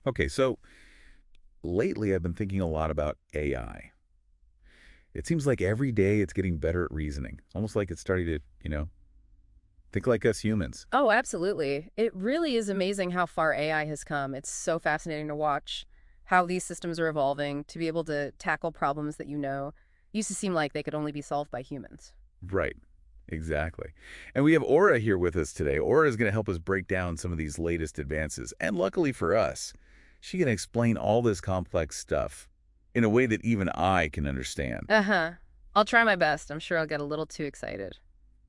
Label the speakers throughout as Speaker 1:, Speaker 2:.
Speaker 1: Okay, so lately I've been thinking a lot about AI. It seems like every day it's getting better at reasoning. It's almost like it's starting to, think like us humans.
Speaker 2: Oh, absolutely. It really is amazing how far AI has come. It's so fascinating to watch how these systems are evolving to be able to tackle problems that used to seem like they could only be solved by humans.
Speaker 1: Right. Exactly. And we have Aura here with us today. Aura is going to help us break down some of these latest advances. And luckily for us, she can explain all this complex stuff in a way that even I can understand.
Speaker 2: Uh-huh. I'll try my best. I'm sure I'll get a little too excited.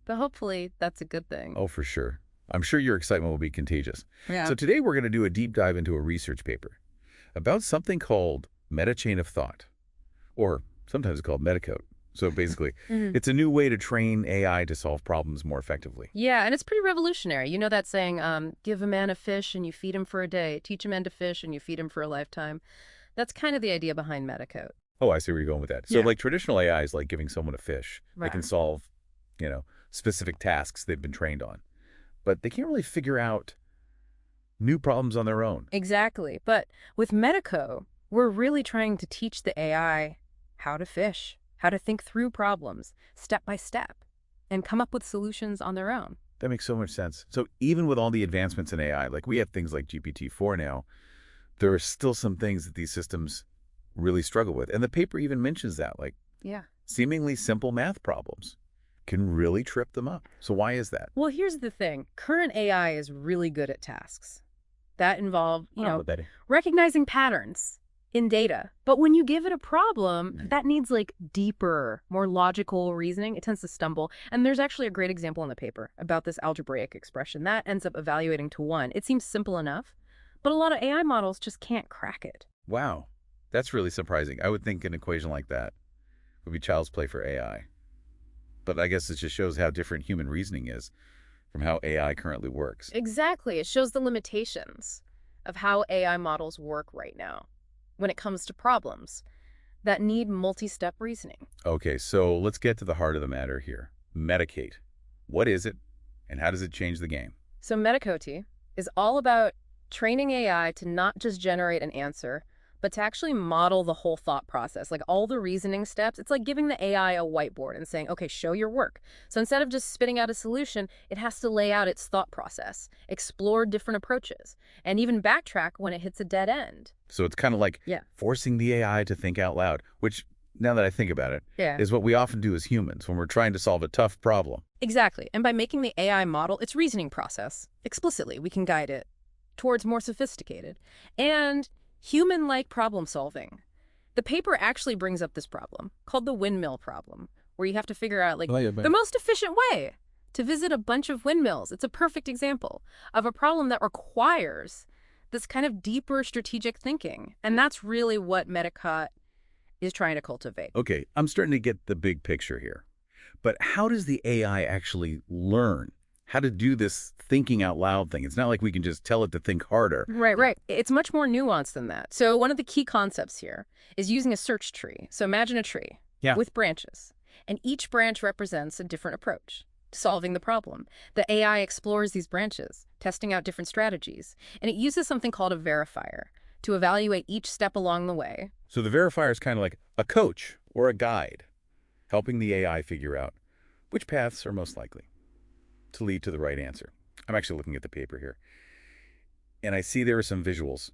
Speaker 2: But hopefully that's a good thing.
Speaker 1: Oh, for sure. I'm sure your excitement will be contagious.
Speaker 2: Yeah.
Speaker 1: So today we're going to do a deep dive into a research paper about something called meta-chain of thought, or sometimes called Meta-CoT. So basically,
Speaker 2: Mhm.
Speaker 1: it's a new way to train AI to solve problems more effectively.
Speaker 2: Yeah, and it's pretty revolutionary. You know that saying, give a man a fish and you feed him for a day. Teach a man to fish and you feed him for a lifetime. That's kind of the idea behind Meta-CoT.
Speaker 1: Oh, I see where you're going with that. So
Speaker 2: Yeah.
Speaker 1: like traditional AI is like giving someone a fish. They can
Speaker 2: Right.
Speaker 1: solve, specific tasks they've been trained on. But they can't really figure out new problems on their own.
Speaker 2: Exactly. But with Meta-CoT, we're really trying to teach the AI how to fish, how to think through problems step by step, and come up with solutions on their own.
Speaker 1: That makes so much sense. So even with all the advancements in AI, like we have things like GPT-4 now, there are still some things that these systems really struggle with. And the paper even mentions that, like
Speaker 2: Yeah.
Speaker 1: seemingly simple math problems can really trip them up. So why is that?
Speaker 2: Well, here's the thing. Current AI is really good at tasks that involve,
Speaker 1: Oh, that
Speaker 2: recognizing patterns in data. But when you give it a problem
Speaker 1: Mm.
Speaker 2: that needs like deeper, more logical reasoning, it tends to stumble. And there's actually a great example in the paper about this algebraic expression that ends up evaluating to one. It seems simple enough, but a lot of AI models just can't crack it.
Speaker 1: Wow. That's really surprising. I would think an equation like that would be child's play for AI. But I guess it just shows how different human reasoning is from how AI currently works.
Speaker 2: Exactly. It shows the limitations of how AI models work right now when it comes to problems that need multi-step reasoning.
Speaker 1: Okay, so let's get to the heart of the matter here. Meta-CoT. What is it, and how does it change the game?
Speaker 2: So Meta-CoT is all about training AI to not just generate an answer, but to actually model the whole thought process, like all the reasoning steps. It's like giving the AI a whiteboard and saying, okay, show your work. So instead of just spitting out a solution, it has to lay out its thought process, explore different approaches, and even backtrack when it hits a dead end.
Speaker 1: So it's kind of like
Speaker 2: Yeah.
Speaker 1: forcing the AI to think out loud, which, now that I think about it,
Speaker 2: Yeah.
Speaker 1: is what we often do as humans when we're trying to solve a tough problem.
Speaker 2: Exactly. And by making the AI model its reasoning process explicitly, we can guide it towards more sophisticated and human-like problem solving. The paper actually brings up this problem called the windmill problem, where you have to figure out like
Speaker 1: Oh, yeah,
Speaker 2: the most efficient way to visit a bunch of windmills. It's a perfect example of a problem that requires this kind of deeper strategic thinking. And that's really what Meta-CoT is trying to cultivate.
Speaker 1: Okay, I'm starting to get the big picture here. But how does the AI actually learn how to do this thinking out loud thing? It's not like we can just tell it to think harder.
Speaker 2: Right, right. It's much more nuanced than that. So one of the key concepts here is using a search tree. So imagine a tree
Speaker 1: Yeah.
Speaker 2: with branches, and each branch represents a different approach to solving the problem. The AI explores these branches, testing out different strategies, and it uses something called a verifier to evaluate each step along the way.
Speaker 1: So the verifier is kind of like a coach or a guide, helping the AI figure out which paths are most likely to lead to the right answer. I'm actually looking at the paper here, and I see there are some visuals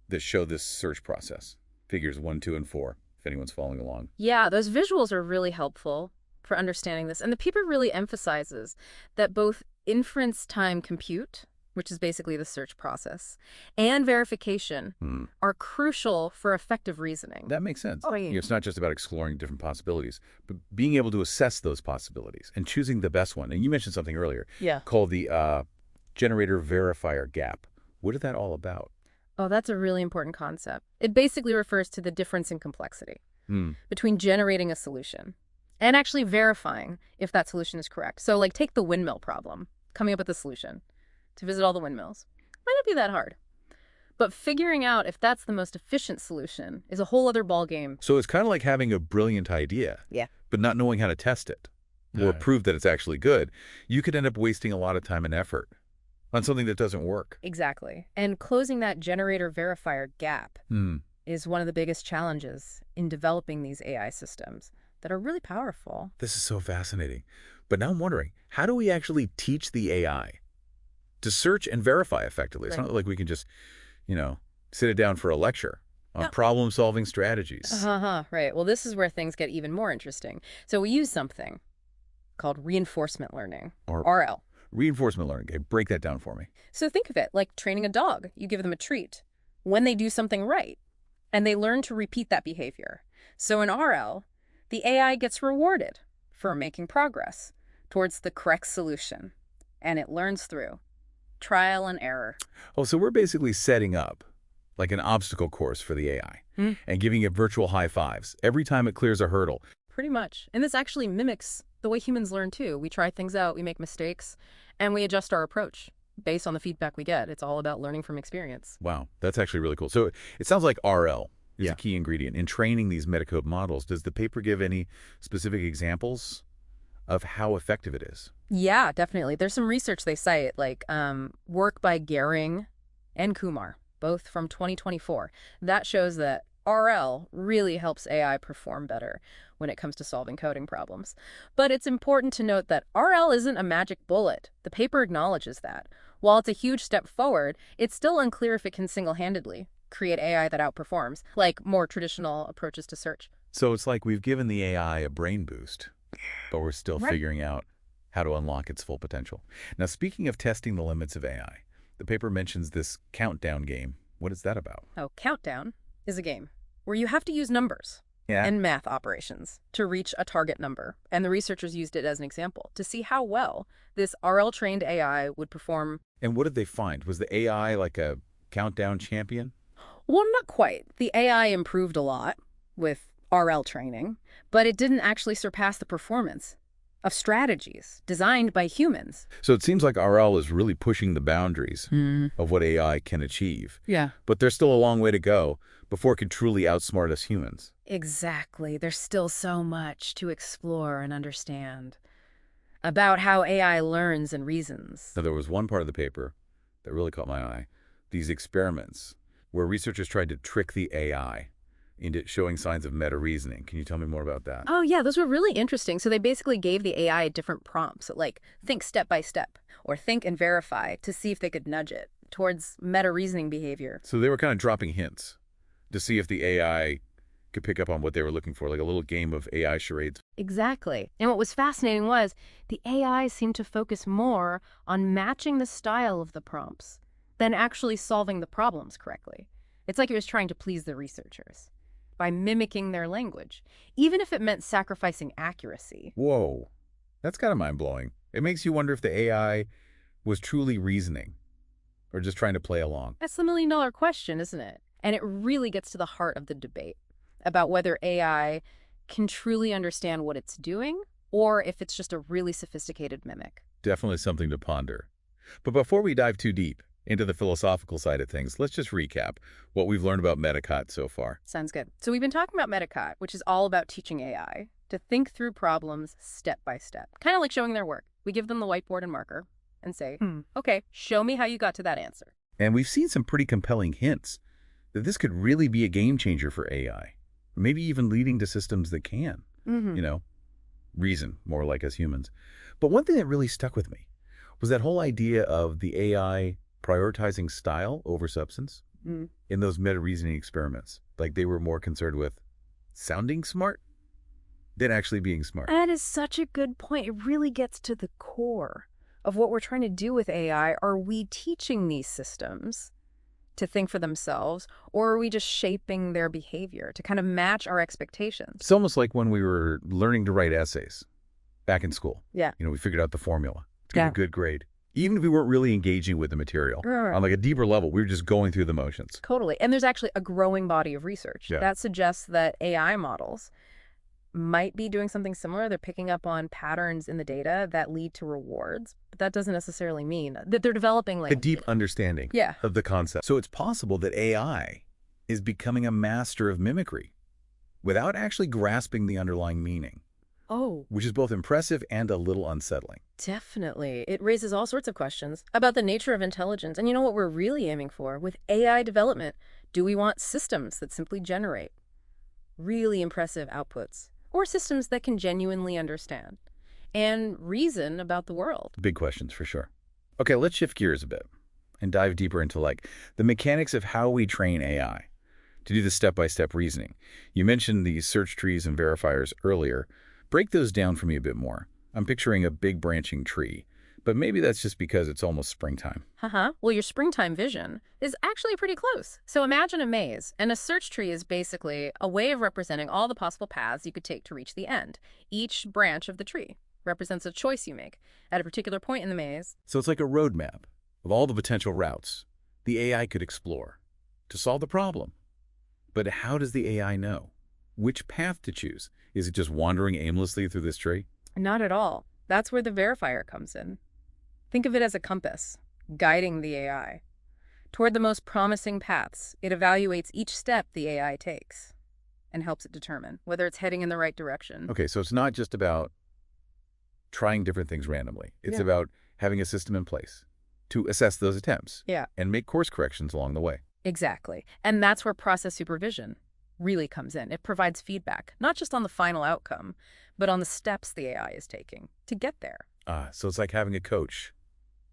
Speaker 1: that show this search process, figures 1, 2, and 4, if anyone's following along.
Speaker 2: Yeah, those visuals are really helpful for understanding this. And the paper really emphasizes that both inference time compute, which is basically the search process, and verification
Speaker 1: Hmm.
Speaker 2: are crucial for effective reasoning.
Speaker 1: That makes sense.
Speaker 2: Oh, yeah.
Speaker 1: It's not just about exploring different possibilities, but being able to assess those possibilities and choosing the best one. And you mentioned something earlier
Speaker 2: Yeah.
Speaker 1: called the generator verifier gap. What is that all about?
Speaker 2: Oh, that's a really important concept. It basically refers to the difference in complexity
Speaker 1: Hmm.
Speaker 2: between generating a solution and actually verifying if that solution is correct. So, like, take the windmill problem, coming up with a solution to visit all the windmills. Might not be that hard. But figuring out if that's the most efficient solution is a whole other ballgame.
Speaker 1: So it's kind of like having a brilliant idea,
Speaker 2: Yeah.
Speaker 1: but not knowing how to test it or
Speaker 3: Got it.
Speaker 1: prove that it's actually good. You could end up wasting a lot of time and effort. on something that doesn't work.
Speaker 2: Exactly. And closing that generator-verifier gap
Speaker 1: Hmm.
Speaker 2: is one of the biggest challenges in developing these AI systems that are really powerful.
Speaker 1: This is so fascinating. But now I'm wondering, how do we actually teach the AI to search and verify effectively? It's
Speaker 2: Right.
Speaker 1: not like we can just, you know, sit it down for a lecture on
Speaker 2: No.
Speaker 1: problem-solving strategies.
Speaker 2: Right. Well, this is where things get even more interesting. So we use something called reinforcement learning,
Speaker 1: Or
Speaker 2: RL.
Speaker 1: reinforcement learning. Okay, break that down for me.
Speaker 2: So think of it like training a dog. You give them a treat when they do something right, and they learn to repeat that behavior. So in RL, the AI gets rewarded for making progress towards the correct solution, and it learns through trial and error.
Speaker 1: Oh, so we're basically setting up like an obstacle course for the AI and giving it virtual high fives every time it clears a hurdle.
Speaker 2: Pretty much. And this actually mimics the way humans learn too. We try things out, we make mistakes, and we adjust our approach based on the feedback we get. It's all about learning from experience.
Speaker 1: Wow, that's actually really cool. So it sounds like RL is
Speaker 2: Yeah.
Speaker 1: a key ingredient in training these Meta-CoT models. Does the paper give any specific examples of how effective it is?
Speaker 2: Yeah, definitely. There's some research they cite, like work by Gehring and Kumar, both from 2024. That shows that RL really helps AI perform better when it comes to solving coding problems. But it's important to note that RL isn't a magic bullet. The paper acknowledges that. While it's a huge step forward, it's still unclear if it can single-handedly create AI that outperforms, like more traditional approaches to search.
Speaker 1: So it's like we've given the AI a brain boost, but we're still
Speaker 2: Right.
Speaker 1: figuring out how to unlock its full potential. Now, speaking of testing the limits of AI, the paper mentions this countdown game. What is that about?
Speaker 2: Oh, Countdown is a game where you have to use numbers
Speaker 1: Yeah.
Speaker 2: and math operations to reach a target number. And the researchers used it as an example to see how well this RL-trained AI would perform.
Speaker 1: And what did they find? Was the AI like a countdown champion?
Speaker 2: Well, not quite. The AI improved a lot with RL training, but it didn't actually surpass the performance of strategies designed by humans.
Speaker 1: So it seems like RL is really pushing the boundaries of what AI can achieve.
Speaker 2: Yeah.
Speaker 1: But there's still a long way to go before it can truly outsmart us humans.
Speaker 2: Exactly. There's still so much to explore and understand about how AI learns and reasons.
Speaker 1: Now, there was one part of the paper that really caught my eye. These experiments where researchers tried to trick the AI into showing signs of meta-reasoning. Can you tell me more about that?
Speaker 2: Oh, yeah, those were really interesting. So they basically gave the AI different prompts, like think step by step or think and verify to see if they could nudge it towards meta-reasoning behavior.
Speaker 1: So they were kind of dropping hints to see if the AI could pick up on what they were looking for, like a little game of AI charades.
Speaker 2: Exactly. And what was fascinating was the AI seemed to focus more on matching the style of the prompts than actually solving the problems correctly. It's like it was trying to please the researchers by mimicking their language, even if it meant sacrificing accuracy.
Speaker 1: Whoa, that's kind of mind-blowing. It makes you wonder if the AI was truly reasoning or just trying to play along.
Speaker 2: That's the million-dollar question, isn't it? And it really gets to the heart of the debate about whether AI can truly understand what it's doing or if it's just a really sophisticated mimic.
Speaker 1: Definitely something to ponder. But before we dive too deep into the philosophical side of things, let's just recap what we've learned about Meta-CoT so far.
Speaker 2: Sounds good. So we've been talking about Meta-CoT, which is all about teaching AI to think through problems step by step, kind of like showing their work. We give them the whiteboard and marker and say, okay, show me how you got to that answer.
Speaker 1: And we've seen some pretty compelling hints that this could really be a game changer for AI, maybe even leading to systems that can, reason more like us humans. But one thing that really stuck with me was that whole idea of the AI prioritizing style over substance in those meta-reasoning experiments. Like they were more concerned with sounding smart than actually being smart.
Speaker 2: That is such a good point. It really gets to the core of what we're trying to do with AI. Are we teaching these systems to think for themselves, or are we just shaping their behavior to kind of match our expectations?
Speaker 1: It's almost like when we were learning to write essays back in school.
Speaker 2: Yeah.
Speaker 1: We figured out the formula to get a good grade. Even if we weren't really engaging with the material.
Speaker 2: Right.
Speaker 1: On like a deeper level, we were just going through the motions.
Speaker 2: Totally. And there's actually a growing body of research
Speaker 1: Yeah.
Speaker 2: that suggests that AI models might be doing something similar. They're picking up on patterns in the data that lead to rewards, but that doesn't necessarily mean that they're developing like
Speaker 1: A deep understanding
Speaker 2: Yeah.
Speaker 1: of the concept. So it's possible that AI is becoming a master of mimicry without actually grasping the underlying meaning.
Speaker 2: Oh,
Speaker 1: which is both impressive and a little unsettling.
Speaker 2: definitely. It raises all sorts of questions about the nature of intelligence. And you know what we're really aiming for with AI development? Do we want systems that simply generate really impressive outputs, or systems that can genuinely understand and reason about the world?
Speaker 1: Big questions for sure. Okay, let's shift gears a bit and dive deeper into the mechanics of how we train AI to do the step-by-step reasoning. You mentioned these search trees and verifiers earlier. Break those down for me a bit more. I'm picturing a big branching tree, but maybe that's just because it's almost springtime.
Speaker 2: Haha. Well, your springtime vision is actually pretty close. So imagine a maze, and a search tree is basically a way of representing all the possible paths you could take to reach the end. Each branch of the tree represents a choice you make at a particular point in the maze.
Speaker 1: So it's like a roadmap of all the potential routes the AI could explore to solve the problem. But how does the AI know which path to choose? Is it just wandering aimlessly through this tree?
Speaker 2: Not at all. That's where the verifier comes in. Think of it as a compass, guiding the AI toward the most promising paths. It evaluates each step the AI takes and helps it determine whether it's heading in the right direction.
Speaker 1: Okay, so it's not just about trying different things randomly. It's
Speaker 2: Yeah.
Speaker 1: about having a system in place to assess those attempts
Speaker 2: Yeah,
Speaker 1: and make course corrections along the way.
Speaker 2: exactly. And that's where process supervision really comes in. It provides feedback, not just on the final outcome, but on the steps the AI is taking to get there.
Speaker 1: So it's like having a coach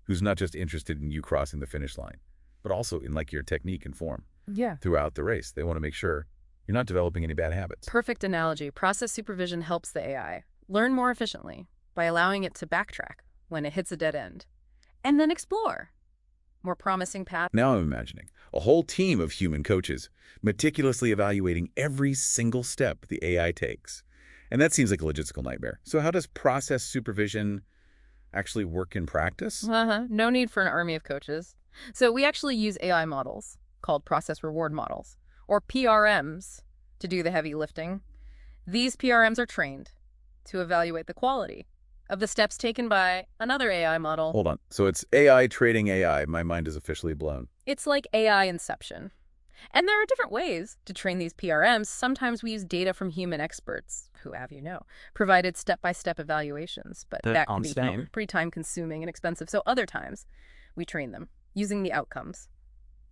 Speaker 1: who's not just interested in you crossing the finish line, but also in your technique and form
Speaker 2: Yeah.
Speaker 1: throughout the race. They want to make sure you're not developing any bad habits.
Speaker 2: Perfect analogy. Process supervision helps the AI learn more efficiently by allowing it to backtrack when it hits a dead end and then explore more promising paths.
Speaker 1: Now I'm imagining a whole team of human coaches meticulously evaluating every single step the AI takes. And that seems like a logistical nightmare. So how does process supervision actually work in practice?
Speaker 2: No need for an army of coaches. So we actually use AI models called process reward models, or PRMs, to do the heavy lifting. These PRMs are trained to evaluate the quality of the steps taken by another AI model.
Speaker 1: Hold on. So it's AI trading AI. My mind is officially blown.
Speaker 2: It's like AI inception. And there are different ways to train these PRMs. Sometimes we use data from human experts who, have provided step-by-step evaluations, but that can be pretty time-consuming and expensive. So other times, we train them using the outcomes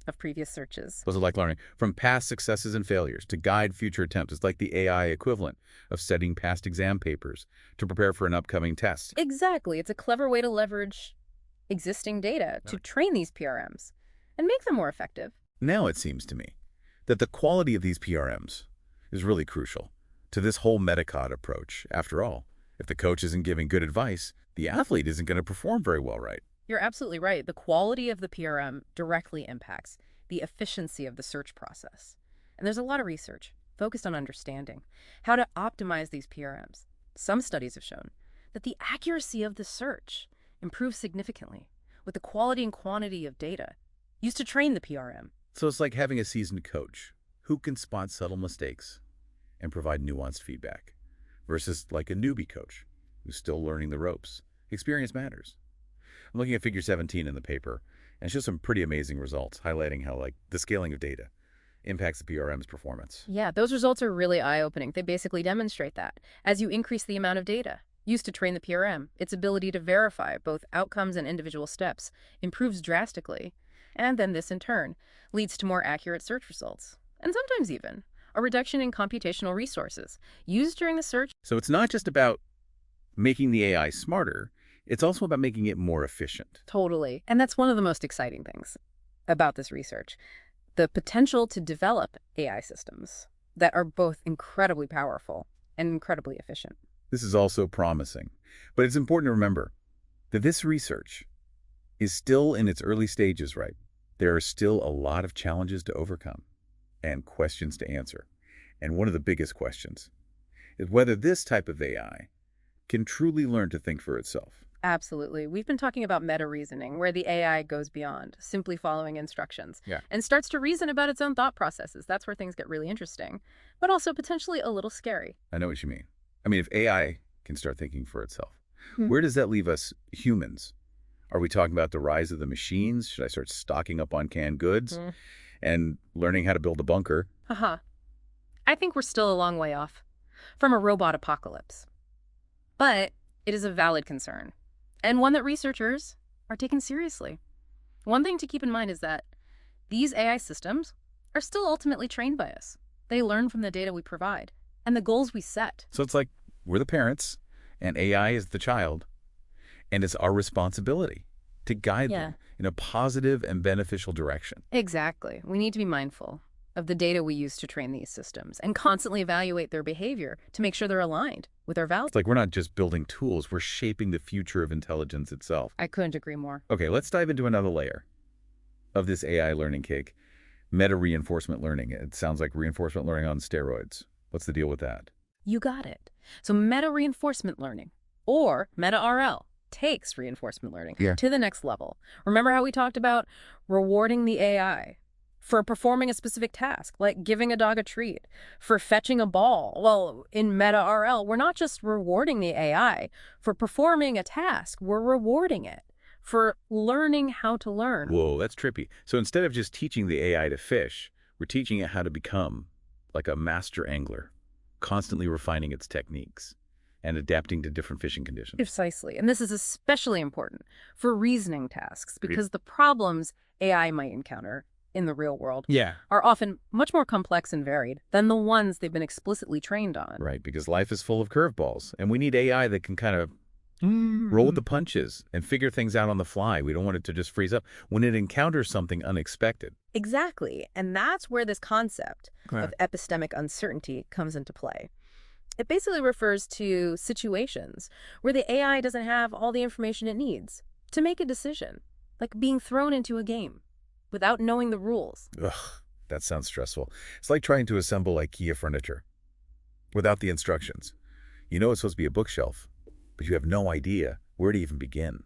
Speaker 2: of previous searches.
Speaker 1: Was it like learning from past successes and failures to guide future attempts? It's like the AI equivalent of studying past exam papers to prepare for an upcoming test.
Speaker 2: Exactly. It's a clever way to leverage existing data to train these PRMs and make them more effective.
Speaker 1: Now it seems to me that the quality of these PRMs is really crucial to this whole Meta-CoT approach. After all, if the coach isn't giving good advice, the athlete isn't going to perform very well, right?
Speaker 2: You're absolutely right. The quality of the PRM directly impacts the efficiency of the search process. And there's a lot of research focused on understanding how to optimize these PRMs. Some studies have shown that the accuracy of the search improves significantly with the quality and quantity of data used to train the PRM.
Speaker 1: So it's like having a seasoned coach who can spot subtle mistakes and provide nuanced feedback versus like a newbie coach who's still learning the ropes. Experience matters. I'm looking at figure 17 in the paper, and it shows some pretty amazing results, highlighting how the scaling of data impacts the PRM's performance.
Speaker 2: Yeah, those results are really eye-opening. They basically demonstrate that as you increase the amount of data used to train the PRM, its ability to verify both outcomes and individual steps improves drastically. And then this, in turn, leads to more accurate search results. And sometimes even a reduction in computational resources used during the search.
Speaker 1: So it's not just about making the AI smarter, it's also about making it more efficient.
Speaker 2: Totally. And that's one of the most exciting things about this research. The potential to develop AI systems that are both incredibly powerful and incredibly efficient.
Speaker 1: This is also promising, but it's important to remember that this research is still in its early stages, right? There are still a lot of challenges to overcome and questions to answer. And one of the biggest questions is whether this type of AI can truly learn to think for itself.
Speaker 2: Absolutely. We've been talking about meta-reasoning, where the AI goes beyond simply following instructions and starts to reason about its own thought processes. That's where things get really interesting, but also potentially a little scary.
Speaker 1: I know what you mean. I mean, if AI can start thinking for itself, where does that leave us humans? Are we talking about the rise of the machines? Should I start stocking up on canned goods and learning how to build a bunker?
Speaker 2: I think we're still a long way off from a robot apocalypse. But it is a valid concern, and one that researchers are taking seriously. One thing to keep in mind is that these AI systems are still ultimately trained by us. They learn from the data we provide and the goals we set.
Speaker 1: So it's like we're the parents, and AI is the child, and it's our responsibility to guide them in a positive and beneficial direction.
Speaker 2: Exactly. We need to be mindful of the data we use to train these systems and constantly evaluate their behavior to make sure they're aligned with our values.
Speaker 1: It's like we're not just building tools, we're shaping the future of intelligence itself.
Speaker 2: I couldn't agree more.
Speaker 1: Okay, let's dive into another layer of this AI learning cake. Meta-reinforcement learning. It sounds like reinforcement learning on steroids. What's the deal with that?
Speaker 2: You got it. So meta-reinforcement learning, or Meta-RL, takes reinforcement learning to the next level. Remember how we talked about rewarding the AI for performing a specific task, like giving a dog a treat, for fetching a ball? Well, in Meta-RL, we're not just rewarding the AI for performing a task, we're rewarding it for learning how to learn.
Speaker 1: Whoa, that's trippy. So instead of just teaching the AI to fish, we're teaching it how to become like a master angler, constantly refining its techniques and adapting to different fishing conditions.
Speaker 2: Precisely. And this is especially important for reasoning tasks because the problems AI might encounter in the real world are often much more complex and varied than the ones they've been explicitly trained on.
Speaker 1: Right, because life is full of curveballs, and we need AI that can kind of roll with the punches and figure things out on the fly. We don't want it to just freeze up when it encounters something unexpected.
Speaker 2: Exactly. And that's where this concept of epistemic uncertainty comes into play. It basically refers to situations where the AI doesn't have all the information it needs to make a decision, like being thrown into a game without knowing the rules.
Speaker 1: Ugh, that sounds stressful. It's like trying to assemble IKEA furniture without the instructions. You know it's supposed to be a bookshelf, but you have no idea where to even begin.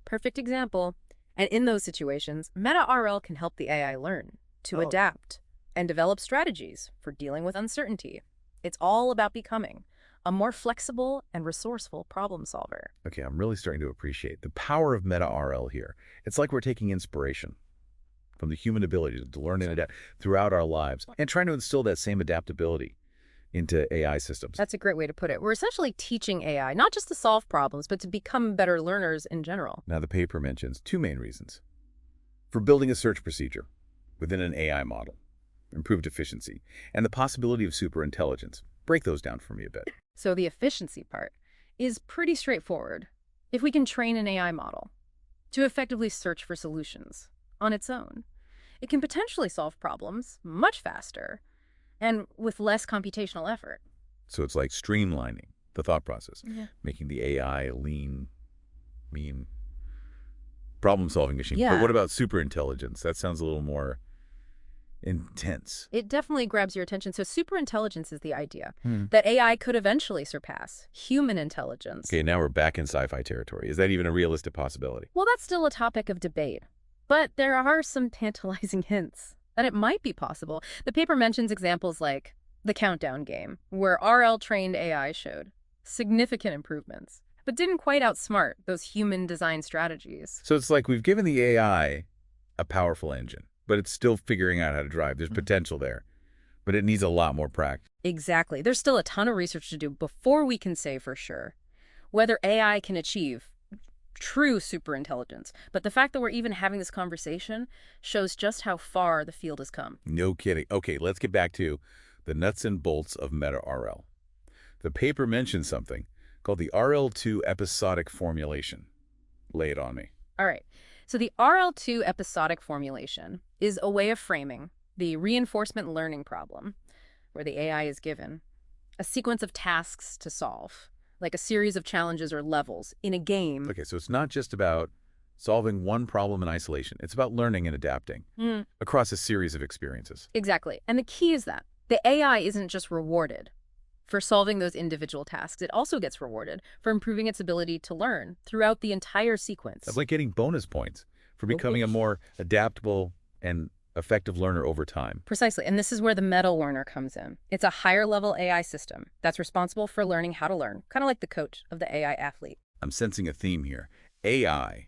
Speaker 2: Perfect example. And in those situations, Meta-RL can help the AI learn to adapt and develop strategies for dealing with uncertainty. It's all about becoming a more flexible and resourceful problem solver.
Speaker 1: Okay, I'm really starting to appreciate the power of Meta-RL here. It's like we're taking inspiration from the human ability to learn and adapt throughout our lives and trying to instill that same adaptability into AI systems.
Speaker 2: That's a great way to put it. We're essentially teaching AI not just to solve problems, but to become better learners in general.
Speaker 1: Now, the paper mentions two main reasons for building a search procedure within an AI model: improved efficiency and the possibility of superintelligence. Break those down for me a bit.
Speaker 2: So the efficiency part is pretty straightforward. If we can train an AI model to effectively search for solutions on its own, it can potentially solve problems much faster and with less computational effort.
Speaker 1: So it's like streamlining the thought process, making the AI a lean, mean, problem-solving machine. But what about superintelligence? That sounds a little more intense.
Speaker 2: It definitely grabs your attention. So superintelligence is the idea that AI could eventually surpass human intelligence.
Speaker 1: Okay, now we're back in sci-fi territory. Is that even a realistic possibility?
Speaker 2: Well, that's still a topic of debate. But there are some tantalizing hints that it might be possible. The paper mentions examples like the countdown game, where RL-trained AI showed significant improvements, but didn't quite outsmart those human-designed strategies.
Speaker 1: So it's like we've given the AI a powerful engine, but it's still figuring out how to drive. There's potential there, but it needs a lot more practice.
Speaker 2: Exactly. There's still a ton of research to do before we can say for sure whether AI can achieve true superintelligence. But the fact that we're even having this conversation shows just how far the field has come.
Speaker 1: No kidding. Okay, let's get back to the nuts and bolts of Meta-RL. The paper mentions something called the RL2 episodic formulation. Lay it on me.
Speaker 2: All right. So the RL2 episodic formulation is a way of framing the reinforcement learning problem, where the AI is given a sequence of tasks to solve, like a series of challenges or levels in a game.
Speaker 1: Okay, so it's not just about solving one problem in isolation. It's about learning and adapting across a series of experiences.
Speaker 2: Exactly. And the key is that the AI isn't just rewarded for solving those individual tasks. It also gets rewarded for improving its ability to learn throughout the entire sequence.
Speaker 1: It's like getting bonus points for becoming a more adaptable and effective learner over time.
Speaker 2: Precisely. And this is where the meta learner comes in. It's a higher level AI system that's responsible for learning how to learn, kind of like the coach of the AI athlete.
Speaker 1: I'm sensing a theme here. AI,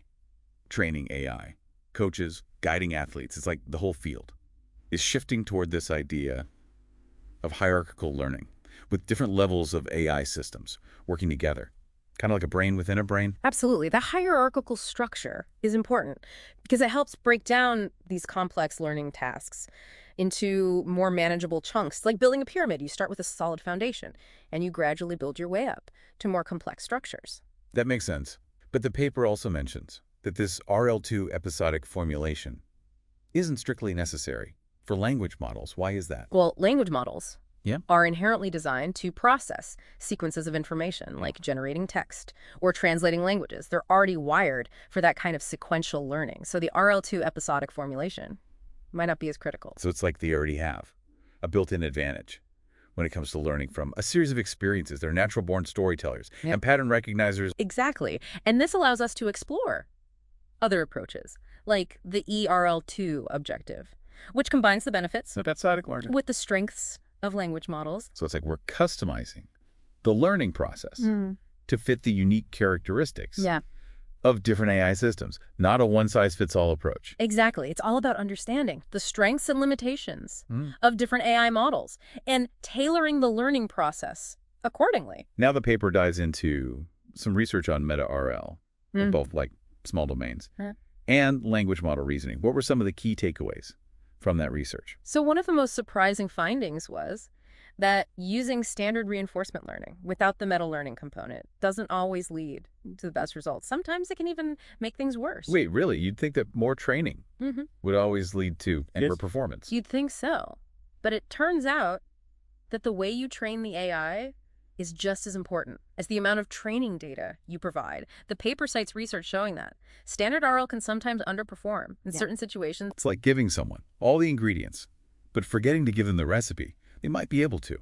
Speaker 1: training AI, coaches, guiding athletes. It's like the whole field is shifting toward this idea of hierarchical learning with different levels of AI systems working together Kind of like a brain within a brain?
Speaker 2: Absolutely. The hierarchical structure is important because it helps break down these complex learning tasks into more manageable chunks. It's like building a pyramid. You start with a solid foundation, and you gradually build your way up to more complex structures.
Speaker 1: That makes sense. But the paper also mentions that this RL2 episodic formulation isn't strictly necessary for language models. Why is that?
Speaker 2: Well, language models
Speaker 1: Yeah.
Speaker 2: are inherently designed to process sequences of information, like generating text or translating languages. They're already wired for that kind of sequential learning. So the RL2 episodic formulation might not be as critical.
Speaker 1: So it's like they already have a built-in advantage when it comes to learning from a series of experiences. They're natural-born storytellers and pattern recognizers.
Speaker 2: Exactly. And this allows us to explore other approaches, like the ERL2 objective, which combines the benefits
Speaker 1: Episodic learning.
Speaker 2: with the strengths of language models.
Speaker 1: So it's like we're customizing the learning process to fit the unique characteristics of different AI systems, not a one-size-fits-all approach.
Speaker 2: Exactly. It's all about understanding the strengths and limitations of different AI models and tailoring the learning process accordingly.
Speaker 1: Now the paper dives into some research on Meta-RL, both like small domains, and language model reasoning. What were some of the key takeaways from that research?
Speaker 2: So one of the most surprising findings was that using standard reinforcement learning without the meta learning component doesn't always lead to the best results. Sometimes it can even make things worse.
Speaker 1: Wait, really? You'd think that more training would always lead to better performance?
Speaker 2: You'd think so. But it turns out that the way you train the AI is just as important as the amount of training data you provide. The paper cites research showing that standard RL can sometimes underperform in certain situations.
Speaker 1: It's like giving someone all the ingredients, but forgetting to give them the recipe. They might be able to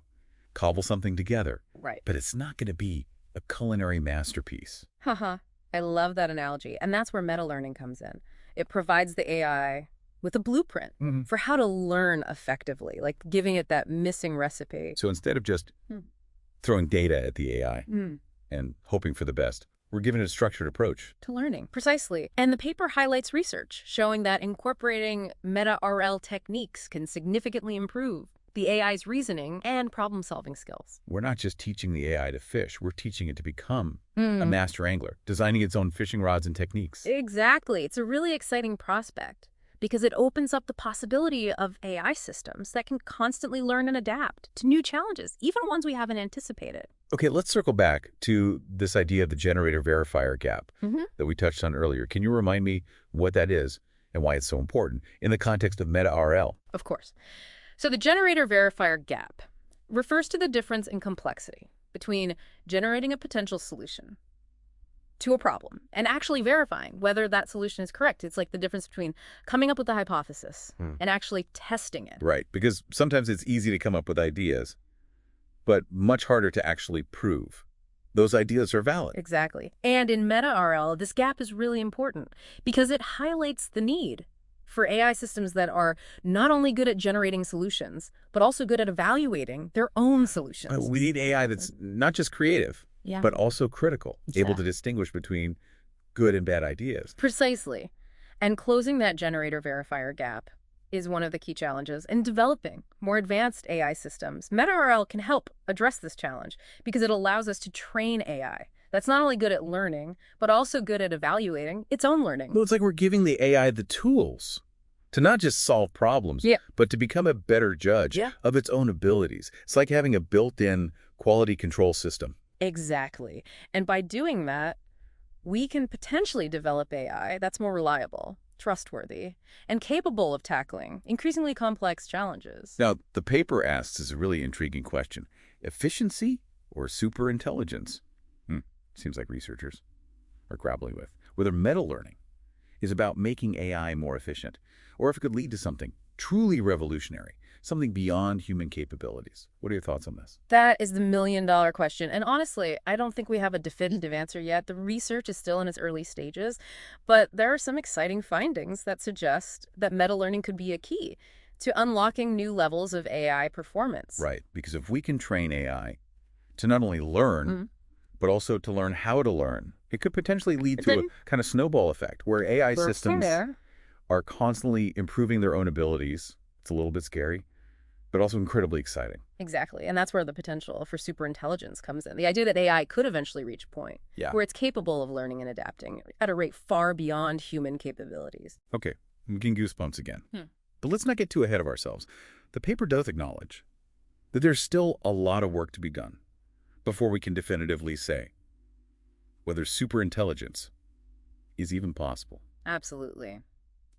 Speaker 1: cobble something together, but it's not going to be a culinary masterpiece.
Speaker 2: Haha, I love that analogy. And that's where meta-learning comes in. It provides the AI with a blueprint for how to learn effectively, like giving it that missing recipe.
Speaker 1: So instead of just throwing data at the AI and hoping for the best, we're given a structured approach
Speaker 2: to learning. Precisely. And the paper highlights research showing that incorporating Meta-RL techniques can significantly improve the AI's reasoning and problem-solving skills.
Speaker 1: We're not just teaching the AI to fish, we're teaching it to become a master angler, designing its own fishing rods and techniques.
Speaker 2: Exactly. It's a really exciting prospect because it opens up the possibility of AI systems that can constantly learn and adapt to new challenges, even ones we haven't anticipated.
Speaker 1: Okay, let's circle back to this idea of the generator-verifier gap that we touched on earlier. Can you remind me what that is and why it's so important in the context of Meta-RL?
Speaker 2: Of course. So the generator-verifier gap refers to the difference in complexity between generating a potential solution to a problem and actually verifying whether that solution is correct. It's like the difference between coming up with a hypothesis and actually testing it.
Speaker 1: Right, because sometimes it's easy to come up with ideas, but much harder to actually prove those ideas are valid.
Speaker 2: Exactly. And in Meta-RL, this gap is really important because it highlights the need for AI systems that are not only good at generating solutions, but also good at evaluating their own solutions.
Speaker 1: We need AI that's not just creative, but also critical, able to distinguish between good and bad ideas.
Speaker 2: Precisely. And closing that generator-verifier gap is one of the key challenges in developing more advanced AI systems. Meta-RL can help address this challenge because it allows us to train AI that's not only good at learning, but also good at evaluating its own learning.
Speaker 1: Well, it's like we're giving the AI the tools to not just solve problems, but to become a better judge of its own abilities. It's like having a built-in quality control system.
Speaker 2: Exactly. And by doing that, we can potentially develop AI that's more reliable, trustworthy, and capable of tackling increasingly complex challenges.
Speaker 1: Now, the paper asks is a really intriguing question. Efficiency or superintelligence? Seems like researchers are grappling with whether meta-learning is about making AI more efficient, or if it could lead to something truly revolutionary, something beyond human capabilities. What are your thoughts on this?
Speaker 2: That is the million-dollar question. And honestly, I don't think we have a definitive answer yet. The research is still in its early stages, but there are some exciting findings that suggest that meta-learning could be a key to unlocking new levels of AI performance.
Speaker 1: Right, because if we can train AI to not only learn, but also to learn how to learn, it could potentially lead to a kind of snowball effect where AI systems are constantly improving their own abilities. It's a little bit scary, but also incredibly exciting.
Speaker 2: Exactly. And that's where the potential for superintelligence comes in. The idea that AI could eventually reach a point
Speaker 1: Yeah.
Speaker 2: where it's capable of learning and adapting at a rate far beyond human capabilities.
Speaker 1: Okay, I'm getting goosebumps again.
Speaker 2: Hmm.
Speaker 1: But let's not get too ahead of ourselves. The paper does acknowledge that there's still a lot of work to be done before we can definitively say whether superintelligence is even possible.
Speaker 2: Absolutely.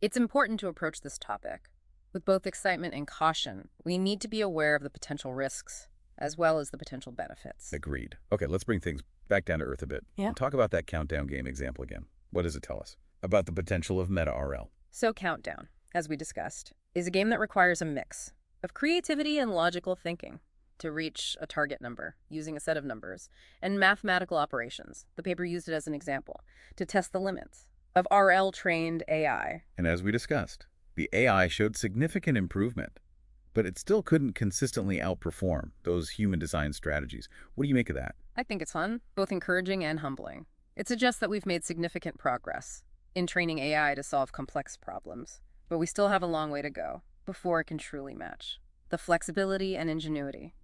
Speaker 2: It's important to approach this topic with both excitement and caution. We need to be aware of the potential risks as well as the potential benefits.
Speaker 1: Agreed. Okay, let's bring things back down to earth a bit.
Speaker 2: Yeah.
Speaker 1: And talk about that countdown game example again. What does it tell us about the potential of Meta-RL?
Speaker 2: So Countdown, as we discussed, is a game that requires a mix of creativity and logical thinking to reach a target number using a set of numbers and mathematical operations. The paper used it as an example to test the limits of RL-trained AI.
Speaker 1: And as we discussed, the AI showed significant improvement, but it still couldn't consistently outperform those human-designed strategies. What do you make of that?
Speaker 2: I think it's fun, both encouraging and humbling. It suggests that we've made significant progress in training AI to solve complex problems, but we still have a long way to go before it can truly match the flexibility and ingenuity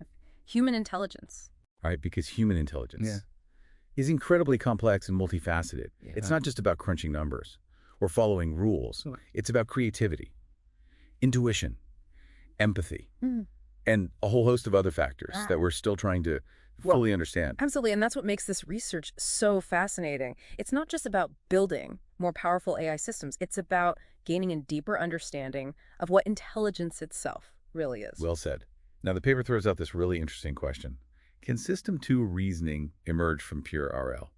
Speaker 2: of human intelligence.
Speaker 1: Right, because human intelligence is incredibly complex and multifaceted.
Speaker 3: Yeah.
Speaker 1: It's not just about crunching numbers or following rules. It's about creativity, intuition, empathy, and a whole host of other factors that we're still trying to fully understand.
Speaker 2: Absolutely, and that's what makes this research so fascinating. It's not just about building more powerful AI systems. It's about gaining a deeper understanding of what intelligence itself really is.
Speaker 1: Well said. Now, the paper throws out this really interesting question. Can System 2 reasoning emerge from pure RL?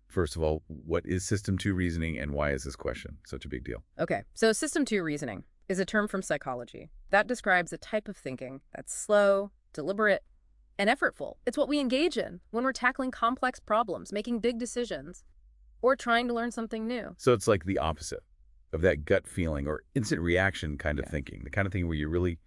Speaker 1: First of all, what is System 2 reasoning and why is this question such a big deal?
Speaker 2: Okay, so System 2 reasoning is a term from psychology that describes a type of thinking that's slow, deliberate, and effortful. It's what we engage in when we're tackling complex problems, making big decisions, or trying to learn something new.
Speaker 1: So it's like the opposite of that gut feeling or instant reaction kind of thinking, the kind of thing where you really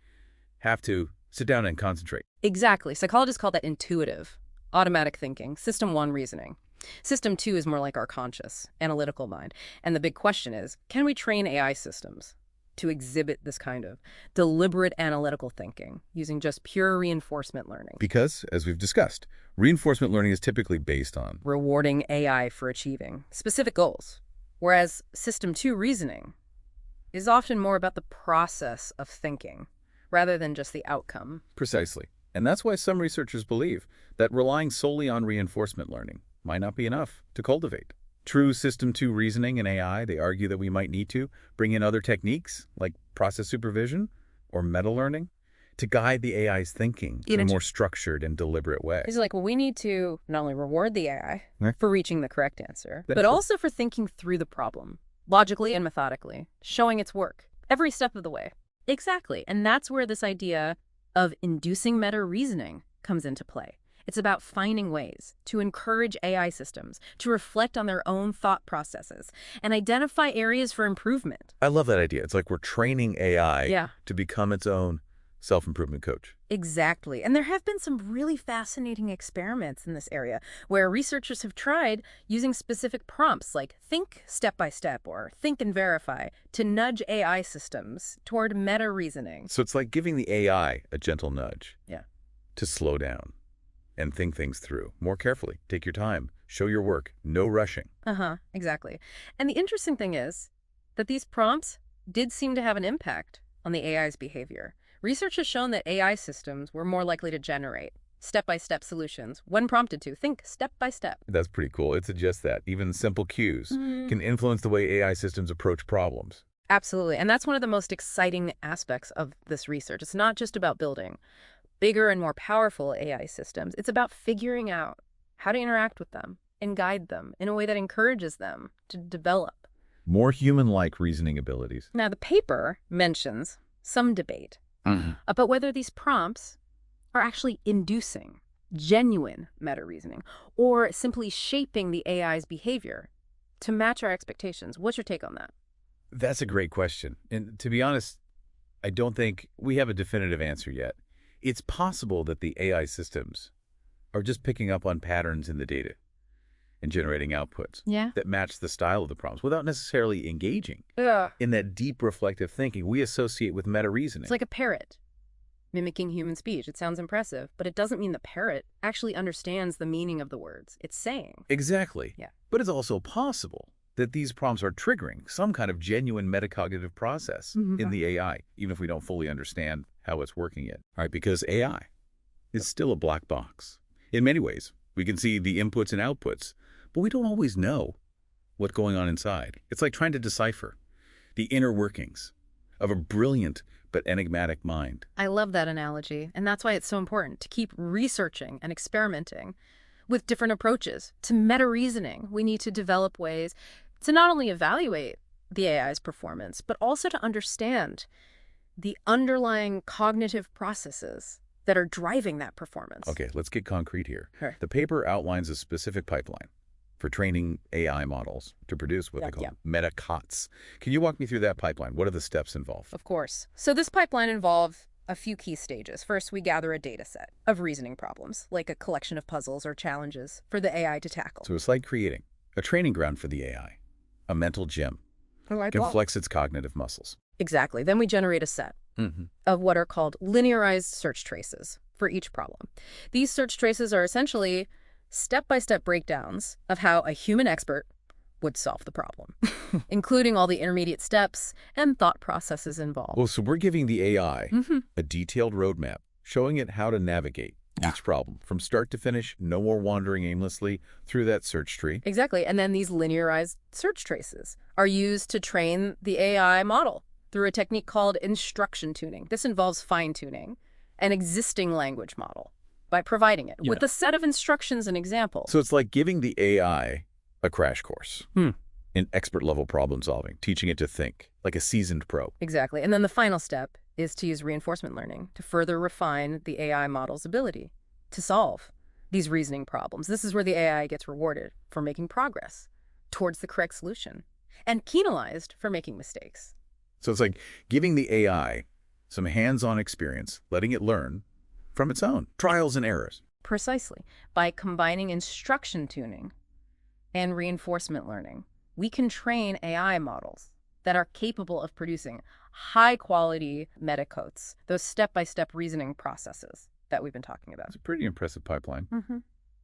Speaker 1: have to sit down and concentrate.
Speaker 2: Exactly. Psychologists call that intuitive, automatic thinking, System 1 reasoning. System 2 is more like our conscious, analytical mind. And the big question is, can we train AI systems to exhibit this kind of deliberate analytical thinking using just pure reinforcement learning?
Speaker 1: Because, as we've discussed, reinforcement learning is typically based on
Speaker 2: Rewarding AI for achieving specific goals, whereas System 2 reasoning is often more about the process of thinking rather than just the outcome.
Speaker 1: precisely. And that's why some researchers believe that relying solely on reinforcement learning might not be enough to cultivate true System 2 reasoning in AI. They argue that we might need to bring in other techniques like process supervision or meta-learning to guide the AI's thinking in a more structured and deliberate way.
Speaker 2: It's like, well, we need to not only reward the AI
Speaker 1: Right.
Speaker 2: for reaching the correct answer,
Speaker 1: That's
Speaker 2: but
Speaker 1: true.
Speaker 2: also for thinking through the problem, logically and methodically, showing its work every step of the way. Exactly. And that's where this idea of inducing meta-reasoning comes into play. It's about finding ways to encourage AI systems to reflect on their own thought processes and identify areas for improvement.
Speaker 1: I love that idea. It's like we're training AI
Speaker 2: Yeah.
Speaker 1: to become its own self-improvement coach.
Speaker 2: Exactly. And there have been some really fascinating experiments in this area where researchers have tried using specific prompts like think step by step or think and verify to nudge AI systems toward meta-reasoning.
Speaker 1: So it's like giving the AI a gentle nudge
Speaker 2: Yeah.
Speaker 1: to slow down and think things through more carefully. Take your time, show your work, no rushing.
Speaker 2: Exactly. And the interesting thing is that these prompts did seem to have an impact on the AI's behavior. Research has shown that AI systems were more likely to generate step-by-step solutions when prompted to think step by step.
Speaker 1: That's pretty cool. It suggests that even simple cues can influence the way AI systems approach problems.
Speaker 2: Absolutely. And that's one of the most exciting aspects of this research. It's not just about building bigger and more powerful AI systems. It's about figuring out how to interact with them and guide them in a way that encourages them to develop.
Speaker 1: More human-like reasoning abilities.
Speaker 2: Now, the paper mentions some debate about whether these prompts are actually inducing genuine meta-reasoning or simply shaping the AI's behavior to match our expectations. What's your take on that?
Speaker 1: That's a great question. And to be honest, I don't think we have a definitive answer yet. It's possible that the AI systems are just picking up on patterns in the data and generating outputs that match the style of the prompts without necessarily engaging in that deep reflective thinking we associate with meta-reasoning.
Speaker 2: It's like a parrot mimicking human speech. It sounds impressive, but it doesn't mean the parrot actually understands the meaning of the words it's saying.
Speaker 1: Exactly.
Speaker 2: Yeah.
Speaker 1: But it's also possible that these prompts are triggering some kind of genuine metacognitive process in the AI, even if we don't fully understand how it's working yet. All right, because AI is still a black box. In many ways, we can see the inputs and outputs, but we don't always know what's going on inside. It's like trying to decipher the inner workings of a brilliant but enigmatic mind.
Speaker 2: I love that analogy, and that's why it's so important to keep researching and experimenting with different approaches. To meta-reasoning, we need to develop ways to not only evaluate the AI's performance, but also to understand the underlying cognitive processes that are driving that performance.
Speaker 1: Okay, let's get concrete here.
Speaker 2: Sure.
Speaker 1: The paper outlines a specific pipeline for training AI models to produce what they call Meta-CoTs. Can you walk me through that pipeline? What are the steps involved?
Speaker 2: Of course. So this pipeline involves a few key stages. First, we gather a data set of reasoning problems, like a collection of puzzles or challenges for the AI to tackle.
Speaker 1: So it's like creating a training ground for the AI, a mental gym. Can flex its cognitive muscles.
Speaker 2: Exactly. Then we generate a set of what are called linearized search traces for each problem. These search traces are essentially step-by-step breakdowns of how a human expert would solve the problem, including all the intermediate steps and thought processes involved.
Speaker 1: Well, so we're giving the AI a detailed roadmap, showing it how to navigate each problem from start to finish, no more wandering aimlessly through that search tree.
Speaker 2: Exactly. And then these linearized search traces are used to train the AI model through a technique called instruction tuning. This involves fine-tuning an existing language model by providing it with a set of instructions and examples.
Speaker 1: So it's like giving the AI a crash course in expert-level problem solving, teaching it to think like a seasoned pro.
Speaker 2: Exactly. And then the final step is to use reinforcement learning to further refine the AI model's ability to solve these reasoning problems. This is where the AI gets rewarded for making progress towards the correct solution and penalized for making mistakes.
Speaker 1: So it's like giving the AI some hands-on experience, letting it learn from its own trials and errors.
Speaker 2: Precisely. By combining instruction tuning and reinforcement learning, we can train AI models that are capable of producing high-quality Meta-CoTs, those step-by-step reasoning processes that we've been talking about.
Speaker 1: It's a pretty impressive pipeline,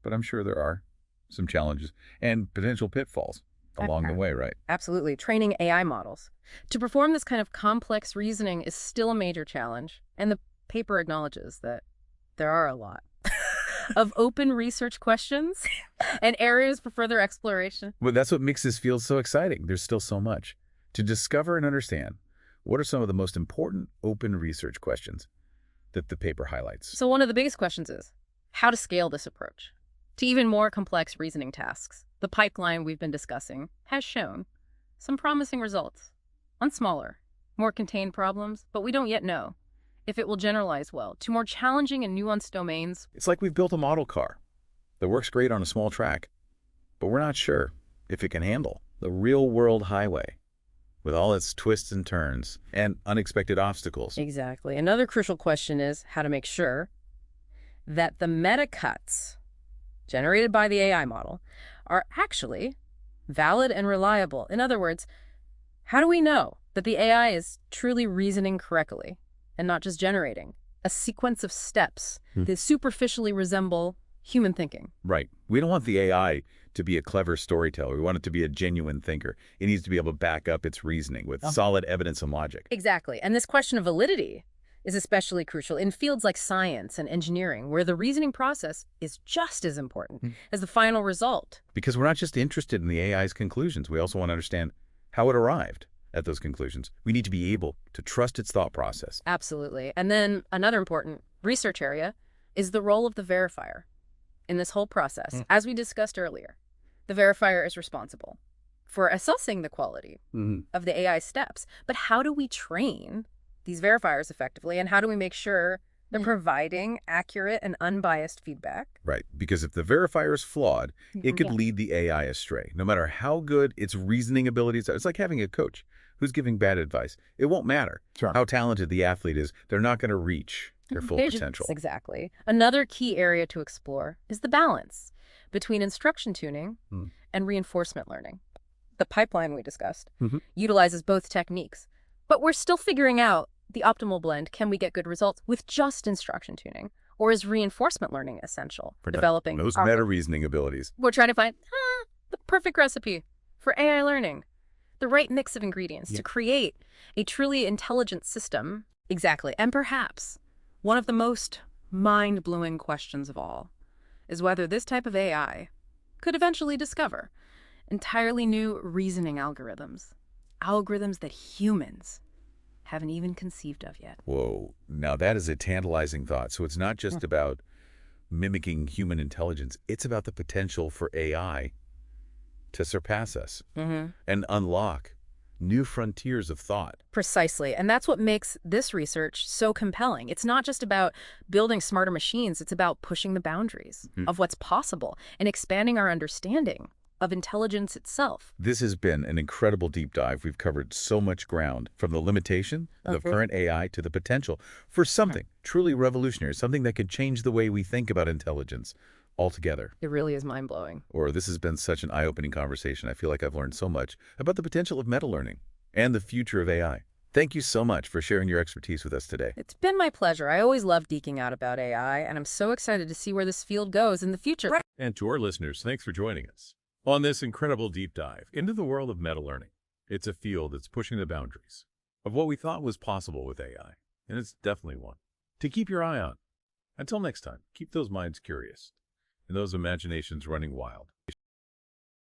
Speaker 1: but I'm sure there are some challenges and potential pitfalls along the way, right?
Speaker 2: Absolutely. Training AI models to perform this kind of complex reasoning is still a major challenge, and the paper acknowledges that there are a lot of open research questions and areas for further exploration.
Speaker 1: Well, that's what makes this field so exciting. There's still so much to discover and understand. What are some of the most important open research questions that the paper highlights?
Speaker 2: So one of the biggest questions is how to scale this approach to even more complex reasoning tasks. The pipeline we've been discussing has shown some promising results on smaller, more contained problems, but we don't yet know if it will generalize well to more challenging and nuanced domains.
Speaker 1: It's like we've built a model car that works great on a small track, but we're not sure if it can handle the real-world highway with all its twists and turns and unexpected obstacles.
Speaker 2: Exactly. Another crucial question is how to make sure that the Meta-CoTs generated by the AI model are actually valid and reliable. In other words, how do we know that the AI is truly reasoning correctly and not just generating a sequence of steps that superficially resemble human thinking?
Speaker 1: Right. We don't want the AI to be a clever storyteller. We want it to be a genuine thinker. It needs to be able to back up its reasoning with solid evidence and logic.
Speaker 2: Exactly. And this question of validity is especially crucial in fields like science and engineering, where the reasoning process is just as important as the final result.
Speaker 1: Because we're not just interested in the AI's conclusions. We also want to understand how it arrived at those conclusions. We need to be able to trust its thought process.
Speaker 2: Absolutely. And then another important research area is the role of the verifier in this whole process. As we discussed earlier, the verifier is responsible for assessing the quality of the AI steps. But how do we train these verifiers effectively, and how do we make sure they're providing accurate and unbiased feedback?
Speaker 1: Right, because if the verifier is flawed, it could lead the AI astray. No matter how good its reasoning abilities are, it's like having a coach who's giving bad advice. It won't matter how talented the athlete is. They're not going to reach their full potential.
Speaker 2: Exactly. Another key area to explore is the balance between instruction tuning and reinforcement learning. The pipeline we discussed utilizes both techniques, but we're still figuring out the optimal blend? Can we get good results with just instruction tuning? Or is reinforcement learning essential for developing
Speaker 1: those
Speaker 2: our...
Speaker 1: meta-reasoning abilities?
Speaker 2: We're trying to find the perfect recipe for AI learning, the right mix of ingredients to create a truly intelligent system. Exactly. And perhaps one of the most mind-blowing questions of all is whether this type of AI could eventually discover entirely new reasoning algorithms, algorithms that humans haven't even conceived of yet.
Speaker 1: Whoa, now that is a tantalizing thought. So it's not just about mimicking human intelligence. It's about the potential for AI to surpass us and unlock new frontiers of thought.
Speaker 2: Precisely. And that's what makes this research so compelling. It's not just about building smarter machines. It's about pushing the boundaries of what's possible and expanding our understanding of intelligence itself.
Speaker 1: This has been an incredible deep dive. We've covered so much ground, from the limitation of current AI to the potential for something truly revolutionary, something that could change the way we think about intelligence altogether.
Speaker 2: It really is mind-blowing.
Speaker 1: Or this has been such an eye-opening conversation. I feel like I've learned so much about the potential of meta-learning and the future of AI. Thank you so much for sharing your expertise with us today.
Speaker 2: It's been my pleasure. I always love geeking out about AI, and I'm so excited to see where this field goes in the future.
Speaker 3: And to our listeners, thanks for joining us on this incredible deep dive into the world of meta-learning. It's a field that's pushing the boundaries of what we thought was possible with AI, and it's definitely one to keep your eye on. Until next time, keep those minds curious and those imaginations running wild.